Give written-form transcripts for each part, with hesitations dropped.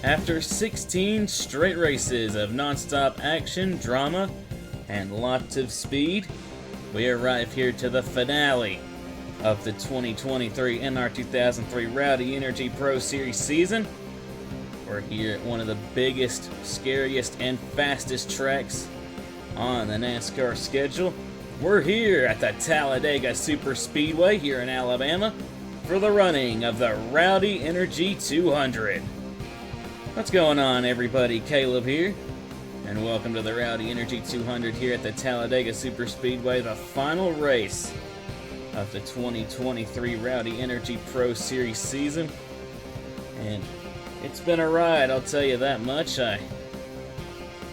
After 16 straight races of non-stop action, drama, and lots of speed, we arrive here to the finale of the 2023 NR2003 Rowdy Energy Pro Series season. We're here at one of the biggest, scariest, and fastest tracks on the NASCAR schedule. We're here at the Talladega Super Speedway here in Alabama for the running of the Rowdy Energy 200. What's going on, everybody? Caleb here, and welcome to the Rowdy Energy 200 here at the Talladega Super Speedway, the final race of the 2023 Rowdy Energy Pro Series season. And it's been a ride, I'll tell you that much. I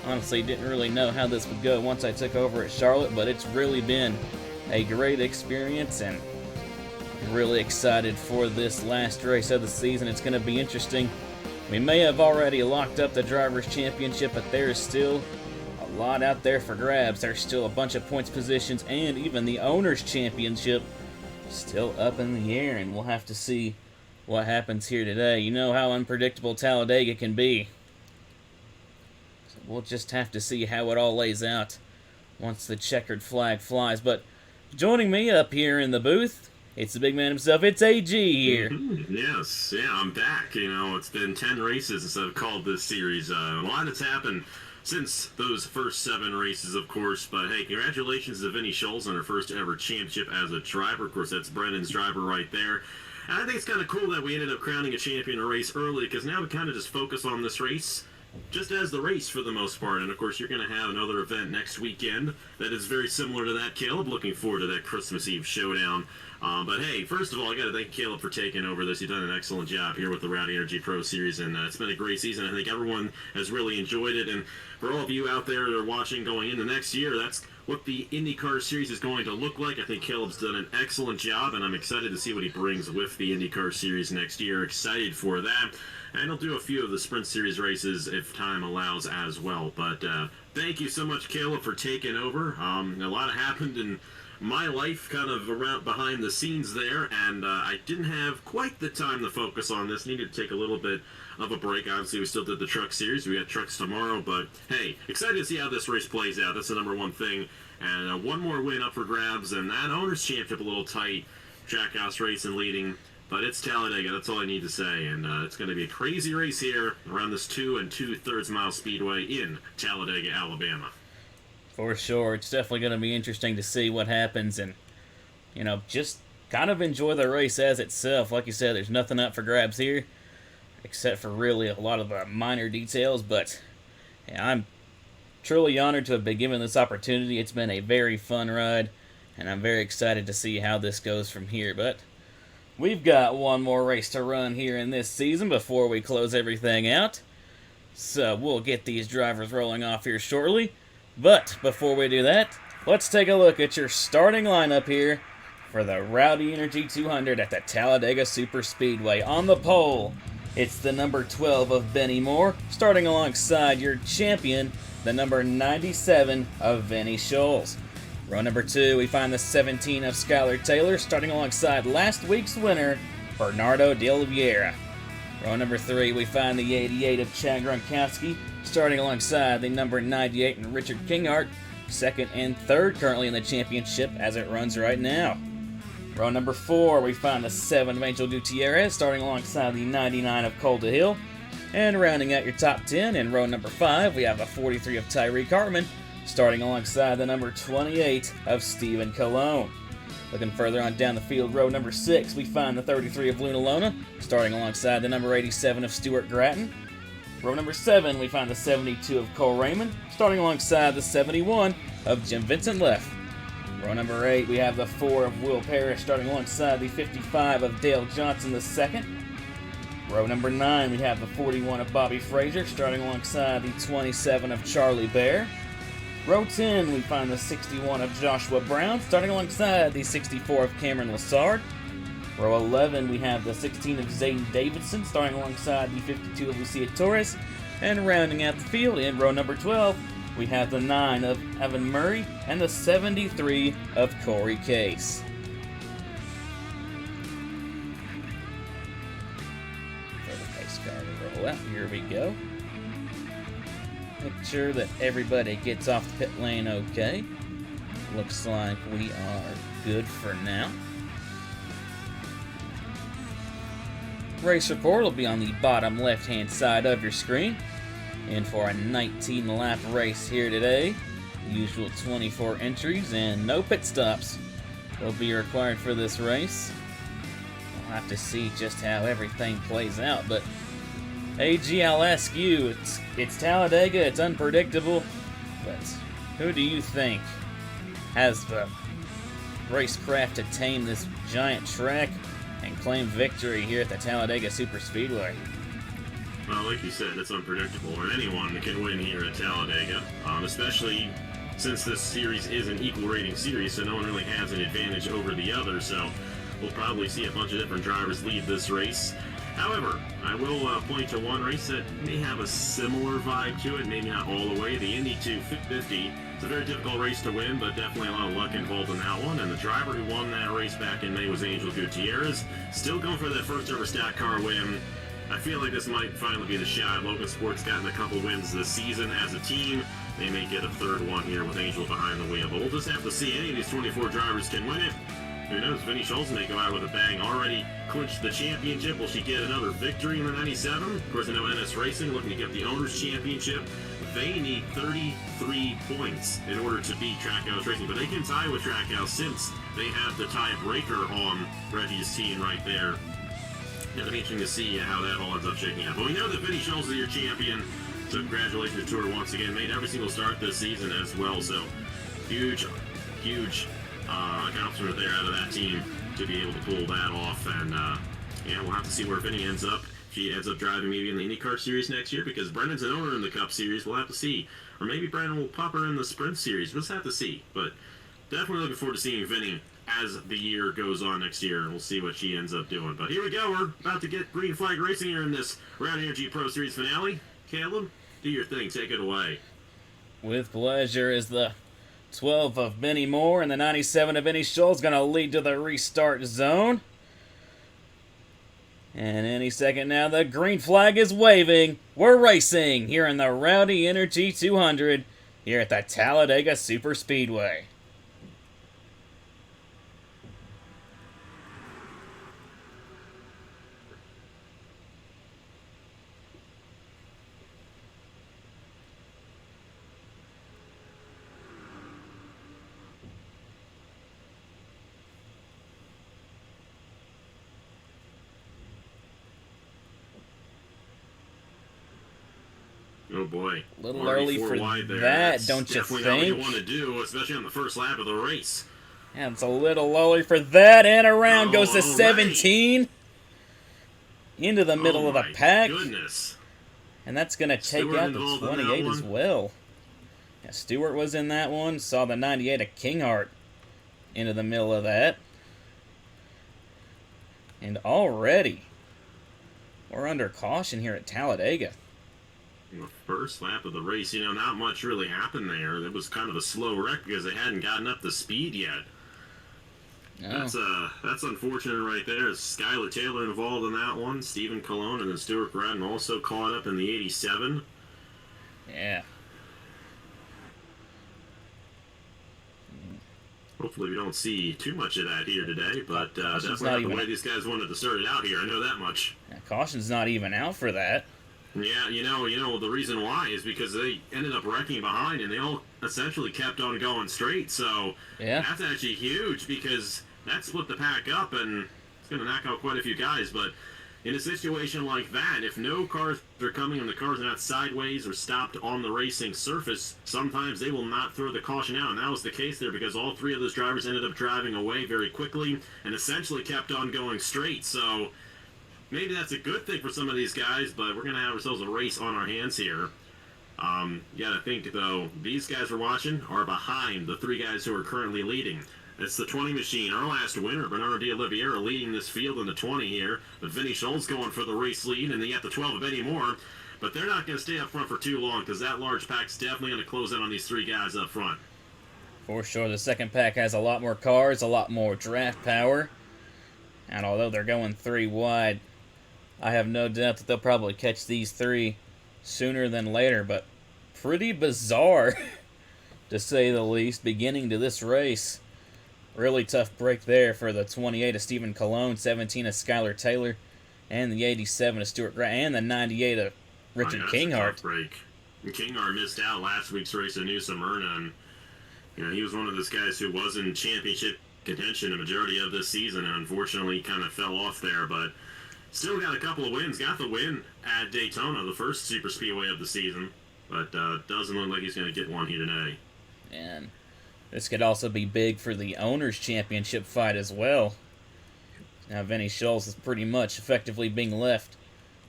honestly didn't really know how this would go once I took over at Charlotte, but it's really been a great experience, and I'm really excited for this last race of the season. It's going to be interesting. We may have already locked up the Drivers' Championship, but there is still a lot out there for grabs. There's still a bunch of points positions, and even the Owners' Championship still up in the air, and we'll have to see what happens here today. You know how unpredictable Talladega can be. So we'll just have to see how it all lays out once the checkered flag flies. But joining me up here in the booth, it's the big man himself. It's AG here. Yes, I'm back. You know, it's been 10 races since I've called this series. A lot has happened since those first 7 races, of course. But hey, congratulations to Vinny Scholes on her first ever championship as a driver. Of course, that's Brennan's driver right there. And I think it's kind of cool that we ended up crowning a champion a race early, because now we kind of just focus on this race just as the race for the most part. And of course, you're going to have another event next weekend that is very similar to that, Caleb. Looking forward to that Christmas Eve showdown. But hey, first of all, I got to thank Caleb for taking over this. You've done an excellent job here with the Rowdy Energy Pro Series, and it's been a great season. I think everyone has really enjoyed it, and for all of you out there that are watching going into next year, that's what the IndyCar Series is going to look like. I think Caleb's done an excellent job, and I'm excited to see what he brings with the IndyCar Series next year. Excited for that. And he'll do a few of the Sprint Series races if time allows as well. But thank you so much, Caleb, for taking over. A lot happened in my life kind of around behind the scenes there, and I didn't have quite the time to focus on this. Needed to take a little bit of a break. Obviously, we still did the Truck Series. We got trucks tomorrow, but hey, excited to see how this race plays out. That's the number one thing. And one more win up for grabs, and that Owners' Championship a little tight. Trackhouse racing leading, but it's Talladega. That's all I need to say, and it's going to be a crazy race here around this 2 2/3 mile speedway in Talladega, Alabama. For sure. It's definitely going to be interesting to see what happens, and, you know, just kind of enjoy the race as itself. Like you said, there's nothing up for grabs here, except for really a lot of the minor details, but yeah, I'm truly honored to have been given this opportunity. It's been a very fun ride, and I'm very excited to see how this goes from here. But we've got one more race to run here in this season before we close everything out, so we'll get these drivers rolling off here shortly. But before we do that, let's take a look at your starting lineup here for the Rowdy Energy 200 at the Talladega Super Speedway. On the pole, it's the number 12 of Benny Moore, starting alongside your champion, the number 97 of Vinny Scholes. Row number 2, we find the 17 of Skylar Taylor, starting alongside last week's winner, Bernardo De Oliveira. Row number 3, we find the 88 of Chad Gronkowski, starting alongside the number 98 and Richard Kinghart, second and third currently in the championship as it runs right now. Row number 4, we find the 7 of Angel Gutierrez, starting alongside the 99 of Cole DeHill. And rounding out your top 10, in row number 5, we have the 43 of Tyreek Hartman, starting alongside the number 28 of Steven Colon. Looking further on down the field, row number 6, we find the 33 of Luna Lona, starting alongside the number 87 of Stuart Gratton. Row number 7, we find the 72 of Cole Raymond, starting alongside the 71 of Jim Vincent Leff. Row number 8, we have the 4 of Will Parrish, starting alongside the 55 of Dale Johnson II. Row number 9, we have the 41 of Bobby Frazier, starting alongside the 27 of Charlie Bear. Row 10, we find the 61 of Joshua Brown, starting alongside the 64 of Cameron Lassard. Row 11, we have the 16 of Zayden Davidson, starting alongside the 52 of Lucia Torres. And rounding out the field in row number 12, we have the 9 of Evan Murray and the 73 of Corey Case. For the pace car to roll well, here we go. Make sure that everybody gets off the pit lane okay. Looks like we are good for now. Race report will be on the bottom left-hand side of your screen. And for a 19-lap race here today, the usual 24 entries and no pit stops will be required for this race. We'll have to see just how everything plays out, but AG, I'll ask you, it's Talladega, it's unpredictable, but who do you think has the racecraft to tame this giant track and claim victory here at the Talladega Superspeedway? Well, like you said, it's unpredictable, and anyone can win here at Talladega, especially since this series is an equal rating series, so no one really has an advantage over the other, so we'll probably see a bunch of different drivers lead this race. However, I will point to one race that may have a similar vibe to it, maybe not all the way, the Indy 250. It's a very difficult race to win, but definitely a lot of luck involved in that one, and the driver who won that race back in May was Angel Gutierrez, still going for that first ever stock car win. I feel like this might finally be the shot. Logan Sport's gotten a couple wins this season as a team. They may get a third one here with Angel behind the wheel, but we'll just have to see. Any of these 24 drivers can win it. Who knows? Vinnie Schultz may go out with a bang. Already clinched the championship. Will she get another victory in the 97? Of course, I know NS Racing looking to get the Owners' Championship. They need 33 points in order to beat Trackhouse Racing, but they can tie with Trackhouse since they have the tiebreaker on Reggie's team right there. It'll be interesting to see how that all ends up shaking out. But we know that Vinnie Schultz is your champion, so congratulations to her once again. Made every single start this season as well, so huge accomplishment there out of that team to be able to pull that off. And yeah, we'll have to see where Vinnie ends up. She ends up driving maybe in the IndyCar Series next year, because Brendan's an owner in the Cup Series. We'll have to see. Or maybe Brendan will pop her in the Sprint Series. We'll just have to see. But definitely looking forward to seeing Vinnie as the year goes on next year, and we'll see what she ends up doing. But here we go. We're about to get green flag racing here in this Rowdy Energy Pro Series finale. Caleb, do your thing. Take it away. With pleasure. Is the 12 of Benny Moore and the 97 of Vinnie Schultz going to lead to the restart zone. And any second now, the green flag is waving. We're racing here in the Rowdy Energy 200 here at the Talladega Superspeedway. Oh boy. A little early for that, don't you think? Definitely not what you want to do, especially on the first lap of the race. Yeah, it's a little early for that, and around goes the 17. Into the middle of the pack. Goodness. And that's going to take out the 28 as well. Yeah, Stewart was in that one. Saw the 98 of Kinghart into the middle of that. And already, we're under caution here at Talladega. In the first lap of the race, you know, not much really happened there. It was kind of a slow wreck because they hadn't gotten up to speed yet. Oh. That's unfortunate right there. Skylar Taylor involved in that one. Stephen Colon and then Stuart Gratton also caught up in the 87. Yeah. Hopefully we don't see too much of that here today, but definitely not the way these guys wanted to start it out here. I know that much. Yeah, caution's not even out for that. Yeah, you know the reason why is because they ended up wrecking behind, and they all essentially kept on going straight. So yeah, that's actually huge because that split the pack up, and it's going to knock out quite a few guys. But in a situation like that, if no cars are coming and the cars are not sideways or stopped on the racing surface, sometimes they will not throw the caution out. And that was the case there because all three of those drivers ended up driving away very quickly and essentially kept on going straight. So maybe that's a good thing for some of these guys, but we're going to have ourselves a race on our hands here. You got to think, though, these guys we're watching are behind the three guys who are currently leading. It's the 20 machine. Our last winner, Bernardo de Oliveira, leading this field in the 20 here. But Vinnie Schultz going for the race lead, and then you got the 12 of Benny Moore. But they're not going to stay up front for too long because that large pack's definitely going to close in on these three guys up front. For sure, the second pack has a lot more cars, a lot more draft power. And although they're going three wide, I have no doubt that they'll probably catch these three sooner than later, but pretty bizarre, to say the least, beginning to this race. Really tough break there for the 28 of Stephen Colon, 17 of Skylar Taylor, and the 87 of Stuart Grant, and the 98 of Richard Kinghart. Tough break. And Kinghart missed out last week's race at New Smyrna, and he was one of those guys who was in championship contention a majority of this season, and unfortunately kind of fell off there, but still got a couple of wins. Got the win at Daytona, the first super speedway of the season, but doesn't look like he's going to get one here today. And this could also be big for the Owners' Championship fight as well. Now, Vinnie Scholes is pretty much effectively being left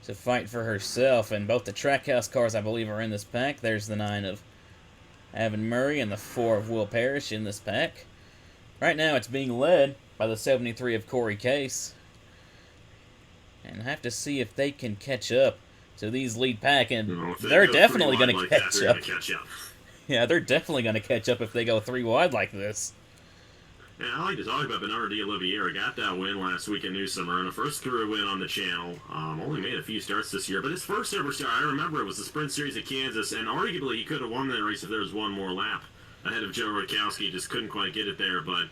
to fight for herself, and both the Trackhouse cars, I believe, are in this pack. There's the 9 of Evan Murray and the 4 of Will Parrish in this pack. Right now, it's being led by the 73 of Corey Case. And I have to see if they can catch up to these lead pack, and they're definitely going to catch up. Yeah, they're definitely going to catch up if they go 3 wide like this. Yeah, I like to talk about Bernard D'Oliveira. Got that win last week at New Smyrna. First career win on the channel. Only made a few starts this year, but his first ever start, I remember, it was the Sprint Series at Kansas, and arguably he could have won that race if there was one more lap ahead of Joe Rutkowski. Just couldn't quite get it there, but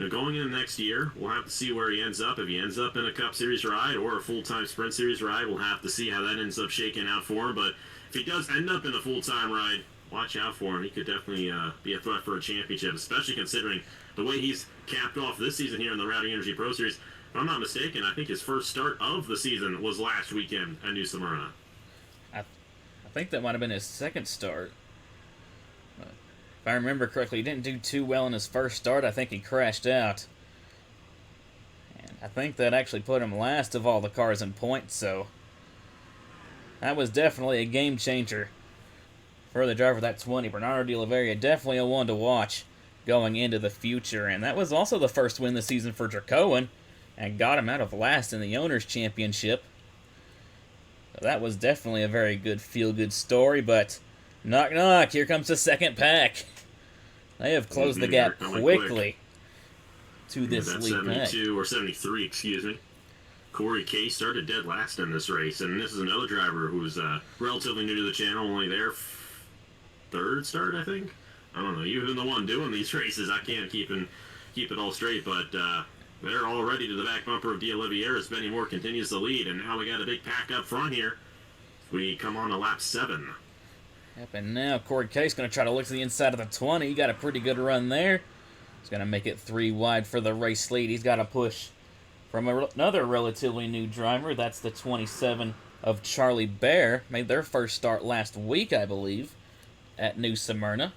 going into next year, we'll have to see where he ends up. If he ends up in a Cup Series ride or a full-time Sprint Series ride, we'll have to see how that ends up shaking out for him. But if he does end up in a full-time ride, watch out for him. He could definitely be a threat for a championship, especially considering the way he's capped off this season here in the Rowdy Energy Pro Series. If I'm not mistaken, I think his first start of the season was last weekend at New Smyrna. I think that might have been his second start. If I remember correctly, he didn't do too well in his first start. I think he crashed out. And I think that actually put him last of all the cars in points, so that was definitely a game changer for the driver of that 20. Bernardo D'Oliveira, definitely a one to watch going into the future. And that was also the first win this season for Dracoan, and got him out of last in the Owners' Championship. So that was definitely a very good feel-good story, but knock knock, here comes the second pack. They have closed the gap quickly to this lead pack. 72 or 73, excuse me. Corey Case started dead last in this race, and this is another driver who's relatively new to the channel, only their third start, I think. I don't know. You've been the one doing these races. I can't keep it all straight, but they're already to the back bumper of D'Oliveira as Benny Moore continues to lead, and now we got a big pack up front here. We come on to lap 7. Yep, and now Corey Case going to try to look to the inside of the 20. He got a pretty good run there. He's going to make it 3 wide for the race lead. He's got to push from another relatively new driver. That's the 27 of Charlie Bear. Made their first start last week, I believe, at New Smyrna.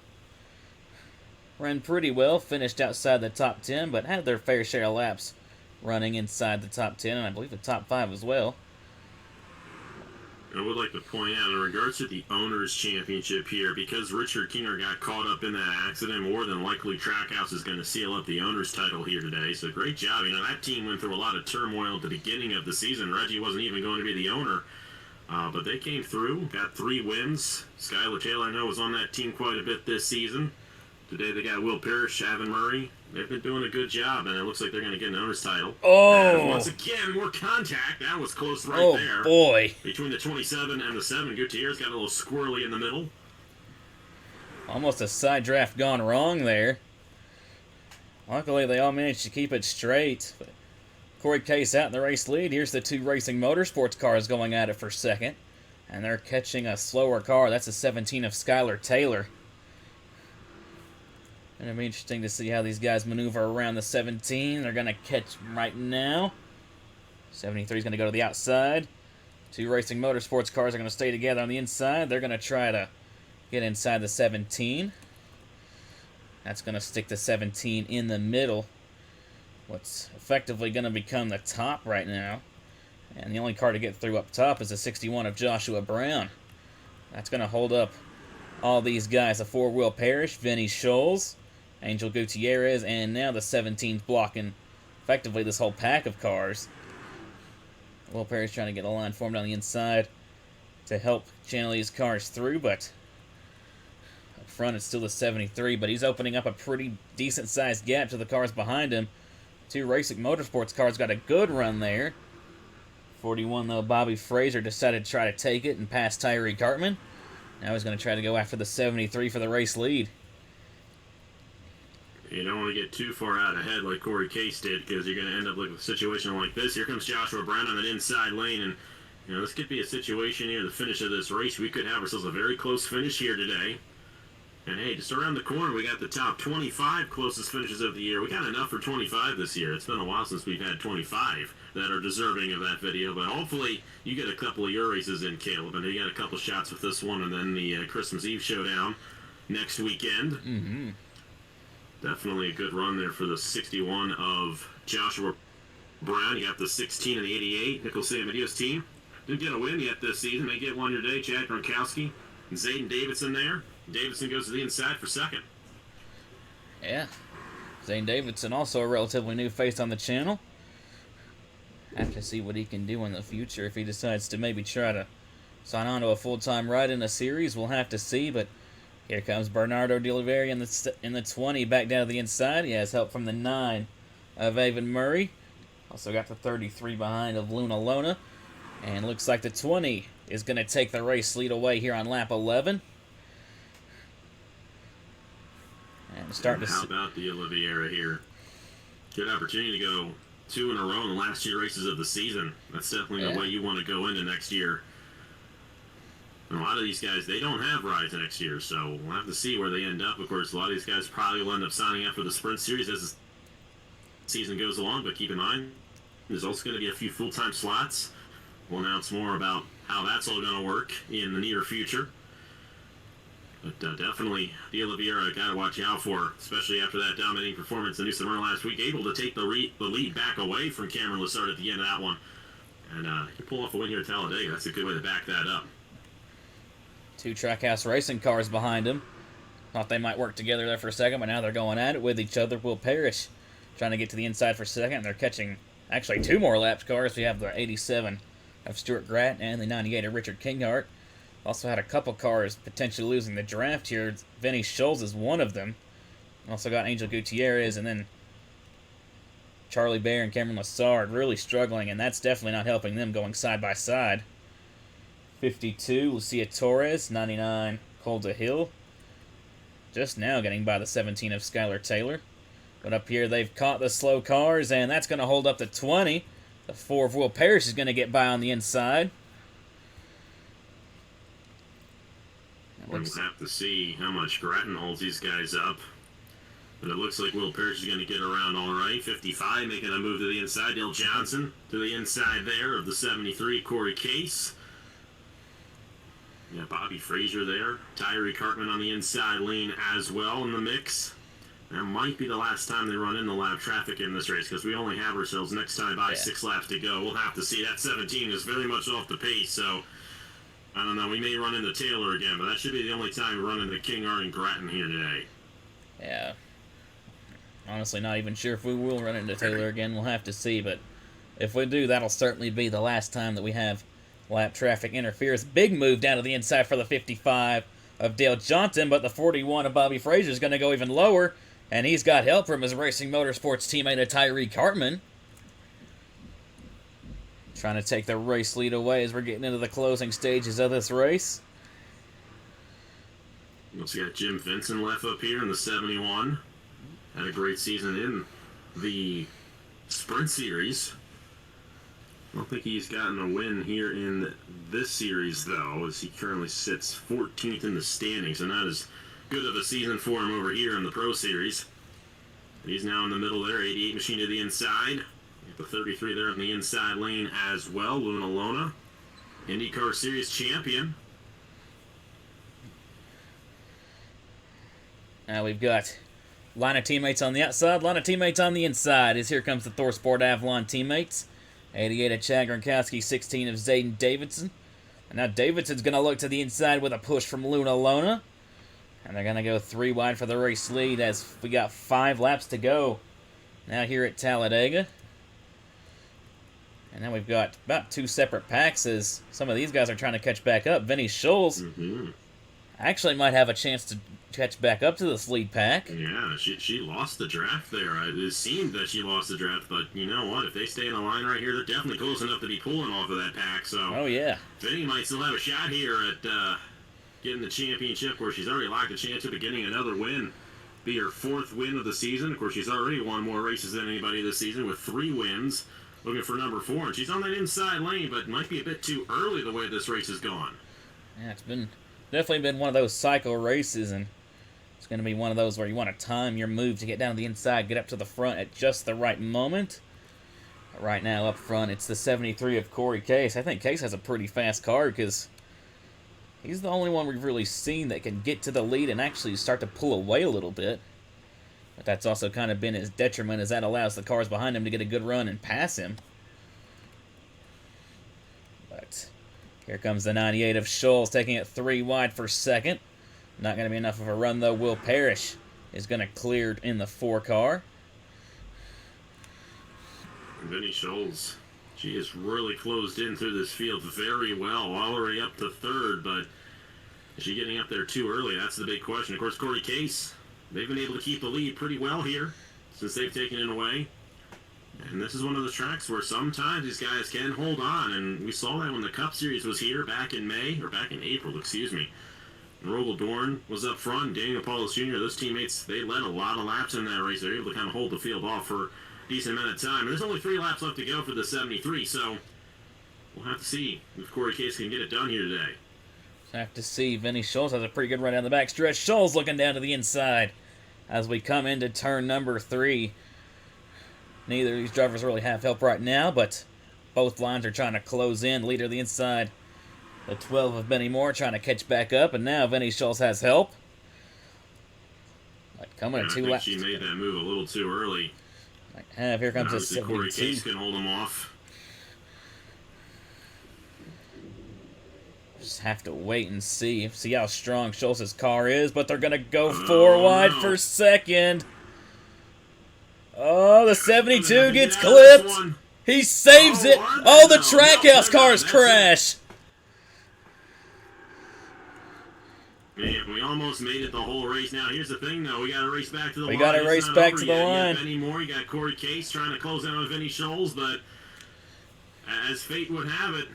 Ran pretty well, finished outside the top 10, but had their fair share of laps running inside the top 10, and I believe the top 5 as well. I would like to point out, in regards to the Owners' Championship here, because Richard Kinger got caught up in that accident, more than likely Trackhouse is going to seal up the Owners' title here today. So great job. That team went through a lot of turmoil at the beginning of the season. Reggie wasn't even going to be the owner, but they came through, got 3 wins. Skylar Taylor, I know, was on that team quite a bit this season. Today they got Will Parrish, Evan Murray. They've been doing a good job, and it looks like they're going to get an owner's title. Oh! And once again, more contact. That was close right there. Oh, boy. Between the 27 and the 7, Gutierrez got a little squirrely in the middle. Almost a side draft gone wrong there. Luckily, they all managed to keep it straight. But Corey Case out in the race lead. Here's the 2 Racing Motorsports cars going at it for second. And they're catching a slower car. That's a 17 of Skylar Taylor. And it'll be interesting to see how these guys maneuver around the 17. They're going to catch right now. 73 is going to go to the outside. 2 Racing Motorsports cars are going to stay together on the inside. They're going to try to get inside the 17. That's going to stick the 17 in the middle. What's effectively going to become the top right now. And the only car to get through up top is the 61 of Joshua Brown. That's going to hold up all these guys. A 4-wheel Parrish, Vinnie Scholes, Angel Gutierrez, and now the 17's blocking effectively this whole pack of cars. Will Parrish trying to get a line formed on the inside to help channel these cars through, but up front it's still the 73, but he's opening up a pretty decent-sized gap to the cars behind him. 2 Racing Motorsports cars got a good run there. 41, though, Bobby Fraser decided to try to take it and pass Tyree Cartman. Now he's going to try to go after the 73 for the race lead. You don't want to get too far out ahead like Corey Case did, because you're going to end up with a situation like this. Here comes Joshua Brown on that inside lane, and this could be a situation near the finish of this race. We could have ourselves a very close finish here today. And hey, just around the corner, we got the top 25 closest finishes of the year. We got enough for 25 this year. It's been a while since we've had 25 that are deserving of that video, but hopefully you get a couple of your races in, Caleb, and you got a couple shots with this one, and then the Christmas Eve showdown next weekend. Mm-hmm. Definitely a good run there for the 61 of Joshua Brown. You got the 16 and the 88, Nickel San Mateo's team. Didn't get a win yet this season. They get one today. Chad Gronkowski and Zayden Davidson there. Davidson goes to the inside for second. Yeah. Zane Davidson, also a relatively new face on the channel. Have to see what he can do in the future. If he decides to maybe try to sign on to a full-time ride in a series, we'll have to see, but here comes Bernardo De Oliveira in the 20, back down to the inside. He has help from the 9 of Avon Murray. Also got the 33 behind of Luna Lona. And looks like the 20 is going to take the race lead away here on lap 11. And starting to... How about De Oliveira here? Good opportunity to go 2 in a row in the last 2 races of the season. That's definitely the way you want to go into next year. And a lot of these guys, they don't have rides next year, so we'll have to see where they end up. Of course, a lot of these guys probably will end up signing up for the Sprint Series as the season goes along, but keep in mind, there's also going to be a few full-time slots. We'll announce more about how that's all going to work in the near future. But definitely, De Oliveira got to watch out for, especially after that dominating performance in New Smyrna last week, able to take the lead back away from Cameron Lessard at the end of that one. And he can pull off a win here at Talladega. That's a good way to back that up. 2 Trackhouse Racing cars behind him. Thought they might work together there for a second, but now they're going at it with each other. Will Parrish trying to get to the inside for second. They're catching actually 2 more lapped cars. We have the 87 of Stuart Gratt and the 98 of Richard Kinghart. Also had a couple cars potentially losing the draft here. Vinny Scholes is one of them. Also got Angel Gutierrez, and then Charlie Bear and Cameron Lessard really struggling, and that's definitely not helping them going side by side. 52, Lucia Torres. 99, Colda Hill. Just now getting by the 17 of Skylar Taylor. But up here, they've caught the slow cars, and that's going to hold up the 20. The 4 of Will Parrish is going to get by on the inside. We'll have to see how much Grattan holds these guys up. But it looks like Will Parrish is going to get around all right. 55 making a move to the inside. Dale Johnson to the inside there of the 73, Corey Case. Yeah, Bobby Fraser there. Tyree Cartman on the inside lane as well in the mix. That might be the last time they run into lap traffic in this race, because we only have ourselves next time by 6 laps to go. We'll have to see. That 17 is very much off the pace, so I don't know. We may run into Taylor again, but that should be the only time we run into Kinghart and Grattan here today. Yeah. Honestly, not even sure if we will run into Taylor again. We'll have to see, but if we do, that'll certainly be the last time that we have lap traffic interference. Big move down to the inside for the 55 of Dale Johnson, but the 41 of Bobby Fraser is going to go even lower, and he's got help from his Racing Motorsports teammate Tyree Cartman. Trying to take the race lead away as we're getting into the closing stages of this race. We also got Jim Vinson left up here in the 71. Had a great season in the Sprint Series. I don't think he's gotten a win here in this series, though, as he currently sits 14th in the standings, and not as good of a season for him over here in the Pro Series. He's now in the middle there, 88 machine to the inside. The 33 there in the inside lane as well, Luna Lona, IndyCar Series champion. Now we've got line of teammates on the outside, line of teammates on the inside, as here comes the ThorSport Avalon teammates. 88 of Chad Gronkowski, 16 of Zayden Davidson. And now Davidson's going to look to the inside with a push from Luna Lona. And they're going to go 3 wide for the race lead as we got 5 laps to go now here at Talladega. And then we've got about 2 separate packs as some of these guys are trying to catch back up. Vinny Scholes actually might have a chance to catch back up to this lead pack. Yeah, she lost the draft there. It seemed that she lost the draft, but you know what? If they stay in the line right here, they're definitely close enough to be pulling off of that pack. So, Oh, yeah. Vinny might still have a shot here at getting the championship, where she's already locked a chance of getting another win. Be her 4th win of the season. Of course, she's already won more races than anybody this season with 3 wins. Looking for number 4, and she's on that inside lane, but might be a bit too early the way this race has gone. Yeah, it's definitely been one of those cycle races, and it's going to be one of those where you want to time your move to get down to the inside, get up to the front at just the right moment. But right now, up front, it's the 73 of Corey Case. I think Case has a pretty fast car because he's the only one we've really seen that can get to the lead and actually start to pull away a little bit. But that's also kind of been his detriment, as that allows the cars behind him to get a good run and pass him. But here comes the 98 of Scholes, taking it 3 wide for second. Not going to be enough of a run, though. Will Parrish is going to clear in the 4 car. Vinny Scholes, she has really closed in through this field very well, already up to 3rd, but is she getting up there too early? That's the big question. Of course, Corey Case, they've been able to keep the lead pretty well here since they've taken it away. And this is one of the tracks where sometimes these guys can hold on, and we saw that when the Cup Series was here back in April, excuse me. Rogel Dorn was up front, Daniel Paulus Jr., those teammates, they led a lot of laps in that race. They were able to kind of hold the field off for a decent amount of time. And there's only 3 laps left to go for the 73, so we'll have to see if Corey Case can get it done here today. Have to see. Vinny Scholes has a pretty good run down the back stretch. Scholes looking down to the inside as we come into turn number 3. Neither of these drivers really have help right now, but both lines are trying to close in. Leader the inside. The 12 of Benny Moore trying to catch back up, and now Vinny Scholes has help. Like coming at 2 laps. She made that move a little too early. Here comes the 72. Corey Case can hold him off. Just have to wait and see how strong Scholes' car is, but they're going to go 4 wide for second. Oh, the 72 gets clipped. He saves it. Oh, the Trackhouse cars crash. Man, we almost made it the whole race. Now, here's the thing, though. We got to race back to the line. We got to race back to the line. Benny Moore, you got Corey Case trying to close down on Vinny Scholes, but as fate would have it,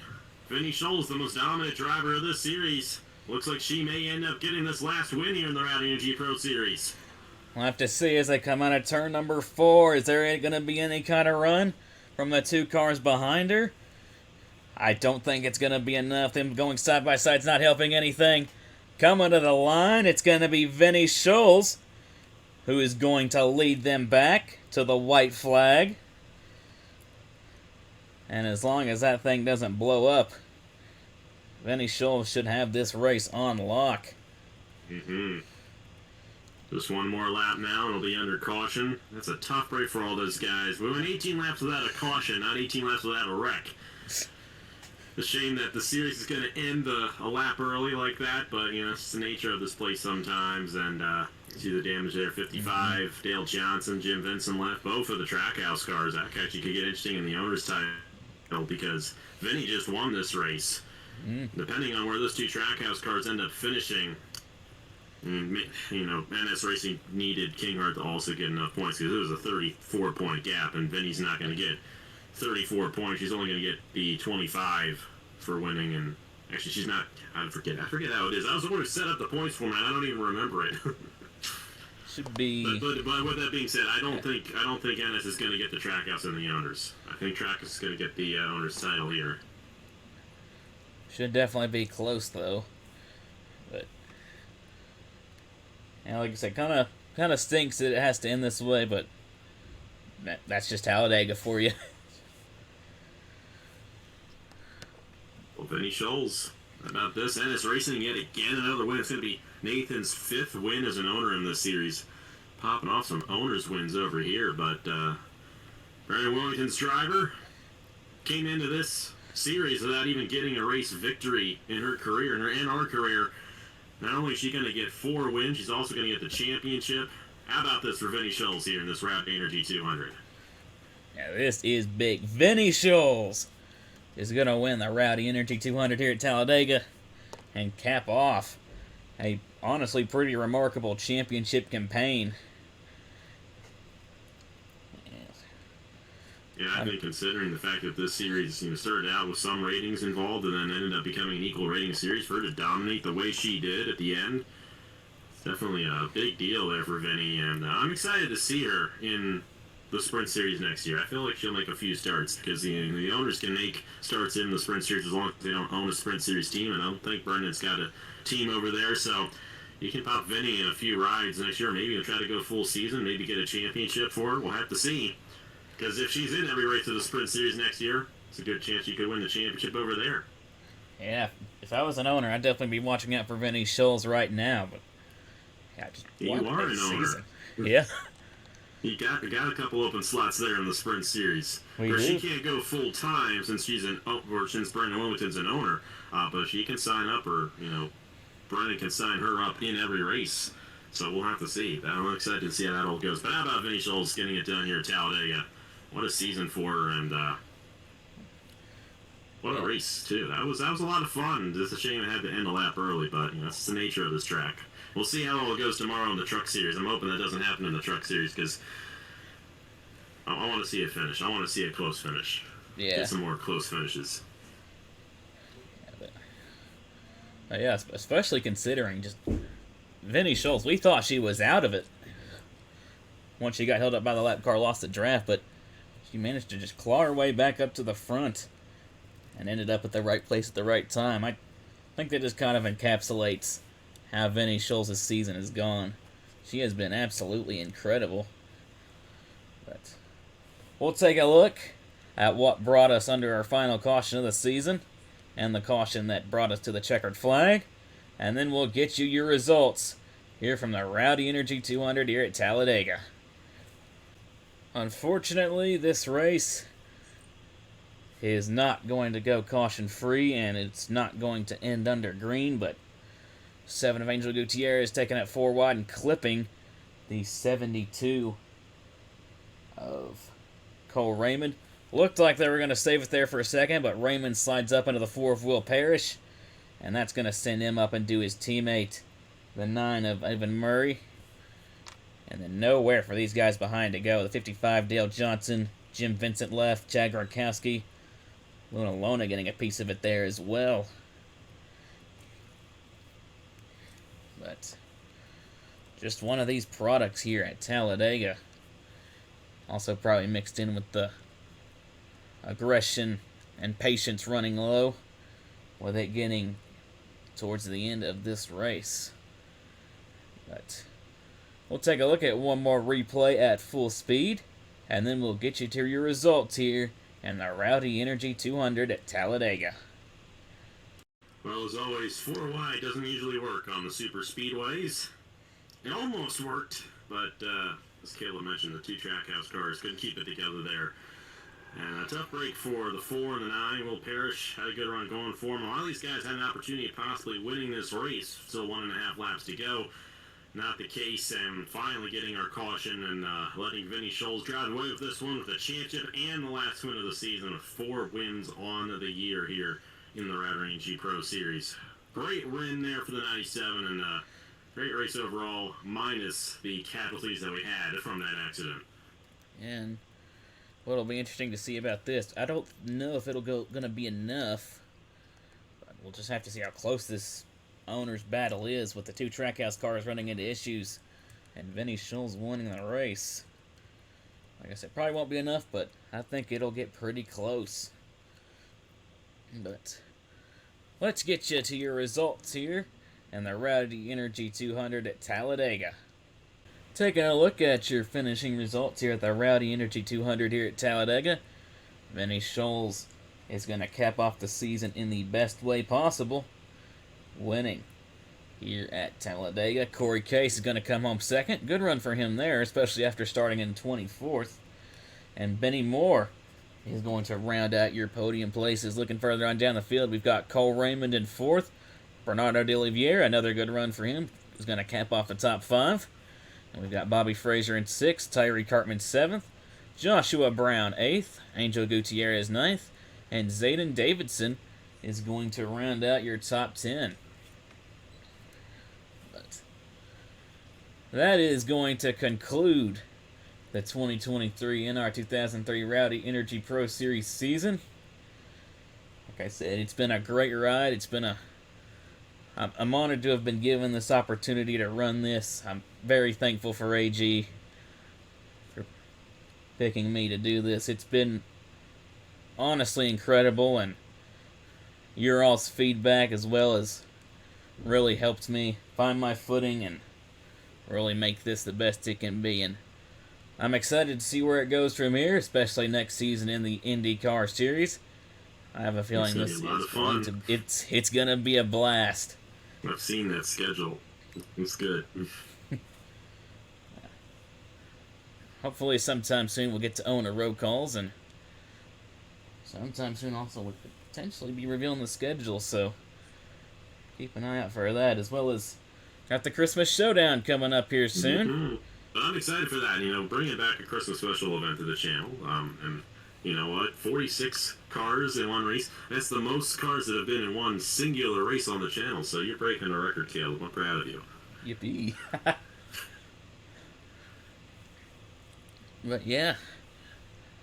Vinny Scholes, the most dominant driver of this series, looks like she may end up getting this last win here in the Rowdy Energy Pro Series. We'll have to see as they come out of turn number 4. Is there going to be any kind of run from the 2 cars behind her? I don't think it's going to be enough. Them going side by side is not helping anything. Coming to the line, it's going to be Vinny Scholes, who is going to lead them back to the white flag. And as long as that thing doesn't blow up, Vinny Scholes should have this race on lock. Just 1 more lap now, and it'll be under caution. That's a tough break for all those guys. We went 18 laps without a caution, not 18 laps without a wreck. It's a shame that the series is going to end a lap early like that, but, you know, it's the nature of this place sometimes, and you see the damage there. 55, Dale Johnson, Jim Vinson left, both of the Trackhouse cars. That actually could get interesting in the owner's title, because Vinny just won this race. Depending on where those 2 Trackhouse cars end up finishing, you know, NS Racing needed Kinghart to also get enough points, because it was a 34-point gap, and Vinny's not going to get 34 points. She's only going to get the 25 for winning, and actually she's not. I forget how it is. I was the one who set up the points for me. I don't even remember it. Should be. But with that being said, I don't think NS is going to get the Trackhouse and the owners. I think Trackhouse is going to get the owners title here. Should definitely be close though. But yeah, like I said, kind of stinks that it has to end this way, but that's just Talladega for you. Well, Vinny Scholes, how about this? NS Racing yet again, another win. It's going to be Nathan's 5th win as an owner in this series. Popping off some owners wins over here, but Brandon Willington's driver came into this series without even getting a race victory in her career, in our career. Not only is she going to get 4 wins, she's also going to get the championship. How about this for Vinny Scholes here in this Rowdy Energy 200? Yeah, this is big. Vinny Scholes is going to win the Rowdy Energy 200 here at Talladega and cap off a honestly pretty remarkable championship campaign. Yeah, I think considering the fact that this series started out with some ratings involved and then ended up becoming an equal rating series, for her to dominate the way she did at the end, it's definitely a big deal there for Vinny. And I'm excited to see her in the Sprint Series next year. I feel like she'll make a few starts because the owners can make starts in the Sprint Series as long as they don't own a Sprint Series team. And I don't think Brendan's got a team over there, so you can pop Vinny in a few rides next year. Maybe try to go full season, maybe get a championship for her. We'll have to see. Because if she's in every race of the Sprint Series next year, it's a good chance you could win the championship over there. Yeah, if I was an owner, I'd definitely be watching out for Vinny Scholes right now. But yeah, just you are an season. owner. Yeah, You got a couple open slots there in the Sprint Series. We She do. can't go full time since since Brendan Wilmington's an owner, but she can sign up, or Brendan can sign her up in every race. So we'll have to see. I'm excited to see how that all goes. But how about Vinny Scholes getting it done here at Talladega? What a season for her, and what a race too. That was a lot of fun. Just a shame it had to end a lap early, but that's the nature of this track. We'll see how all it goes tomorrow in the Truck Series. I'm hoping that doesn't happen in the Truck Series because I want to see a finish. I want to see a close finish. Yeah. Get some more close finishes. Yeah, especially considering just Vinny Scholes. We thought she was out of it once she got held up by the lap car, lost the draft, but she managed to just claw her way back up to the front and ended up at the right place at the right time. I think that just kind of encapsulates how Vinny Scholes' season has gone. She has been absolutely incredible. But we'll take a look at what brought us under our final caution of the season and the caution that brought us to the checkered flag, and then we'll get you your results here from the Rowdy Energy 200 here at Talladega. Unfortunately, this race is not going to go caution-free, and it's not going to end under green, but 7 of Angel Gutierrez taking it 4 wide and clipping the 72 of Cole Raymond. Looked like they were going to save it there for a second, but Raymond slides up into the 4 of Will Parrish, and that's going to send him up and do his teammate, the 9 of Evan Murray. And then nowhere for these guys behind to go. The 55, Dale Johnson, Jim Vincent left, Chad Gronkowski, Luna Lona getting a piece of it there as well. But just one of these products here at Talladega. Also probably mixed in with the aggression and patience running low with it getting towards the end of this race. But we'll take a look at one more replay at full speed, and then we'll get you to your results here in the Rowdy Energy 200 at Talladega. Well, as always, 4 wide doesn't usually work on the super speedways. It almost worked, but as Kayla mentioned, the 2 Trackhouse cars couldn't keep it together there. And a tough break for the 4 and the 9. Will Parrish had a good run going for him. A lot of these guys had an opportunity of possibly winning this race. Still 1.5 laps to go. Not the case, and finally getting our caution and letting Vinny Scholes drive away with this one with the championship and the last win of the season with 4 wins on the year here in the Rowdy G Pro Series. Great win there for the 97, and great race overall, minus the casualties that we had from that accident. And what'll be interesting to see about this, I don't know if it'll gonna be enough, but we'll just have to see how close this owner's battle is with the 2 Trackhouse cars running into issues and Vinny Scholes winning the race. Like I said, probably won't be enough, but I think it'll get pretty close. But let's get you to your results here in the Rowdy Energy 200 at Talladega. Taking a look at your finishing results here at the Rowdy Energy 200 here at Talladega, Vinny Scholes is going to cap off the season in the best way possible, winning here at Talladega. Corey Case is going to come home second. Good run for him there, especially after starting in 24th. And Benny Moore is going to round out your podium places. Looking further on down the field, we've got Cole Raymond in 4th. Bernardo de Oliveira, another good run for him, is going to cap off the top 5. And we've got Bobby Frazier in 6th, Tyree Cartman 7th, Joshua Brown 8th, Angel Gutierrez 9th, and Zayden Davidson is going to round out your top 10. that is going to conclude the 2023 NR2003 Rowdy Energy Pro Series season. Like I said, it's been a great ride. I'm honored to have been given this opportunity to run this. I'm very thankful for AG for picking me to do this. It's been honestly incredible, and your all's feedback as well as really helped me find my footing and really make this the best it can be. And I'm excited to see where it goes from here, especially next season in the IndyCar Series. I have a feeling this is going to it's gonna be a blast. I've seen that schedule. It's good. Hopefully sometime soon we'll get to own a roll calls, and sometime soon also we'll potentially be revealing the schedule, so keep an eye out for that, as well as got the Christmas Showdown coming up here soon. Mm-hmm. But I'm excited for that, bringing back a Christmas special event to the channel, and you know what, 46 cars in one race, that's the most cars that have been in one singular race on the channel, so you're breaking a record, Caleb. I'm proud of you. Yippee. But yeah,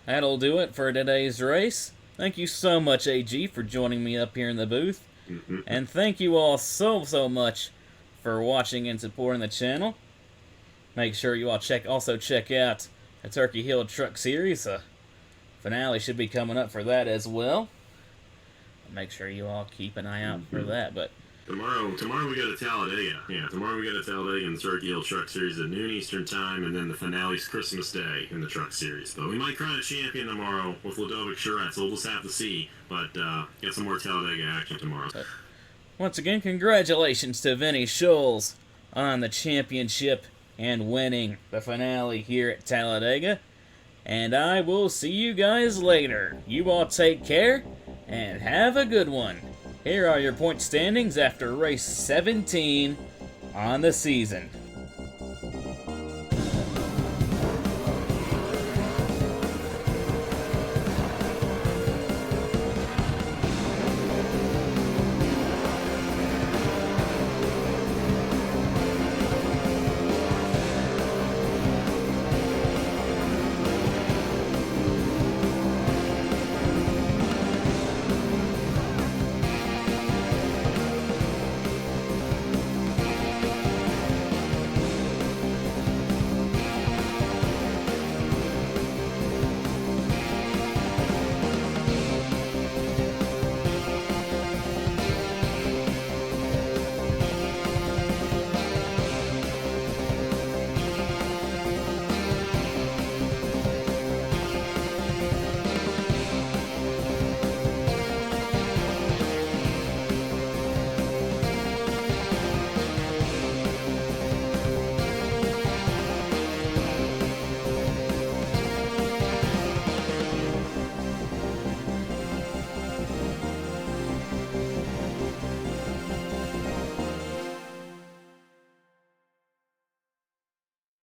that'll do it for today's race. Thank you so much, AG, for joining me up here in the booth. Mm-hmm. And thank you all so much for watching and supporting the channel. Make sure you all check out the Turkey Hill Truck Series. Finale should be coming up for that as well. Make sure you all keep an eye out for that. But tomorrow we go to Talladega. Yeah, tomorrow we go to Talladega in the Turkey Hill Truck Series at noon Eastern Time, and then the finale's Christmas Day in the Truck Series. But we might crown a champion tomorrow with Ladovic Charette, so we'll just have to see. But get some more Talladega action tomorrow. Once again, congratulations to Vinny Scholes on the championship and winning the finale here at Talladega. And I will see you guys later. You all take care and have a good one. Here are your point standings after race 17 on the season.